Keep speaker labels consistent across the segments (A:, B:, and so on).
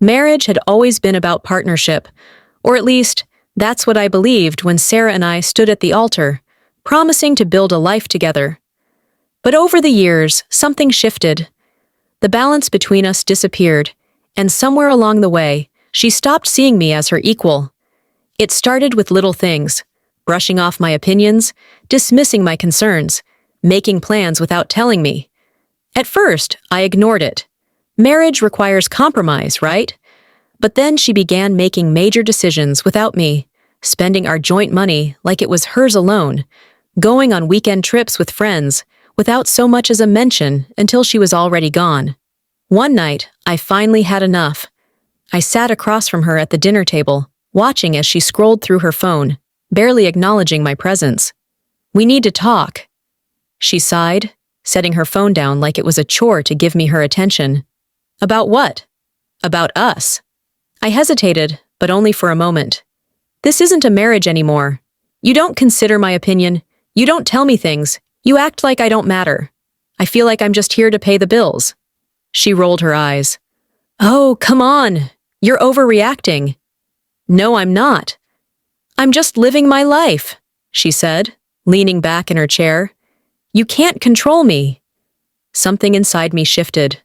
A: Marriage had always been about partnership, or at least, that's what I believed when Sarah and I stood at the altar, promising to build a life together. But over the years, something shifted. The balance between us disappeared, and somewhere along the way, she stopped seeing me as her equal. It started with little things, brushing off my opinions, dismissing my concerns, making plans without telling me. At first, I ignored it. Marriage requires compromise, right? But then she began making major decisions without me, spending our joint money like it was hers alone, going on weekend trips with friends without so much as a mention until she was already gone. One night, I finally had enough. I sat across from her at the dinner table, watching as she scrolled through her phone, barely acknowledging my presence. "We need to talk," she sighed, setting her phone down like it was a chore to give me her attention. "About what?" "About us." I hesitated, but only for a moment. "This isn't a marriage anymore. You don't consider my opinion. You don't tell me things. You act like I don't matter. I feel like I'm just here to pay the bills." She rolled her eyes. "Oh, come on. You're overreacting." "No, I'm not. I'm just living my life," she said, leaning back in her chair. "You can't control me." Something inside me shifted.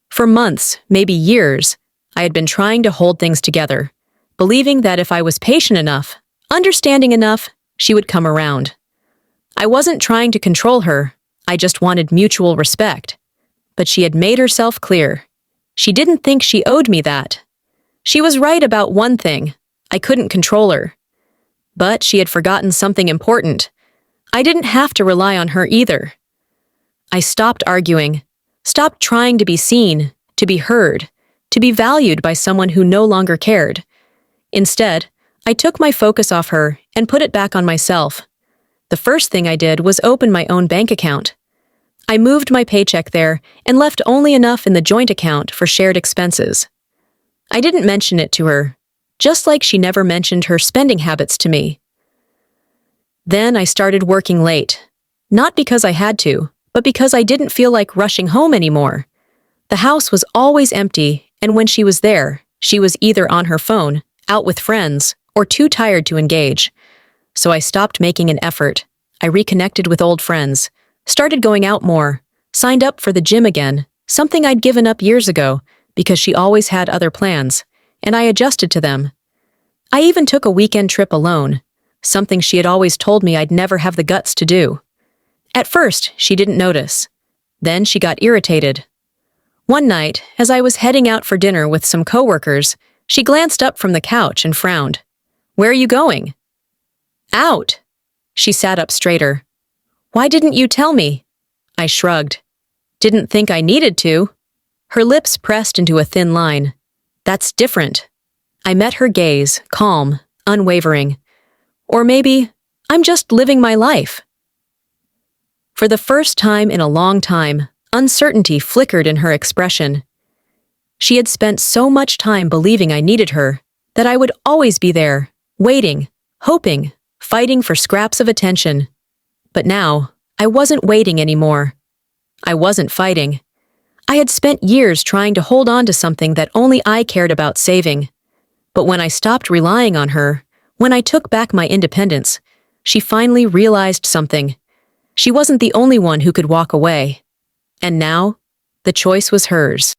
A: For months, maybe years, I had been trying to hold things together, believing that if I was patient enough, understanding enough, she would come around. I wasn't trying to control her, I just wanted mutual respect. But she had made herself clear. She didn't think she owed me that. She was right about one thing: I couldn't control her. But she had forgotten something important. I didn't have to rely on her either. I stopped arguing, stopped trying to be seen, to be heard, to be valued by someone who no longer cared. Instead, I took my focus off her and put it back on myself. The first thing I did was open my own bank account. I moved my paycheck there and left only enough in the joint account for shared expenses. I didn't mention it to her, just like she never mentioned her spending habits to me. Then I started working late, not because I had to, but because I didn't feel like rushing home anymore. The house was always empty, and when she was there, she was either on her phone, out with friends, or too tired to engage. So I stopped making an effort. I reconnected with old friends, started going out more, signed up for the gym again, something I'd given up years ago because she always had other plans, and I adjusted to them. I even took a weekend trip alone, something she had always told me I'd never have the guts to do. At first, she didn't notice. Then she got irritated. One night, as I was heading out for dinner with some coworkers, she glanced up from the couch and frowned. "Where are you going?" "Out." She sat up straighter. "Why didn't you tell me?" I shrugged. "Didn't think I needed to." Her lips pressed into a thin line. "That's different." I met her gaze, calm, unwavering. Or maybe, I'm just living my life. For the first time in a long time, uncertainty flickered in her expression. She had spent so much time believing I needed her, that I would always be there, waiting, hoping, fighting for scraps of attention. But now, I wasn't waiting anymore. I wasn't fighting. I had spent years trying to hold on to something that only I cared about saving. But when I stopped relying on her, when I took back my independence, she finally realized something. She wasn't the only one who could walk away. And now, the choice was hers.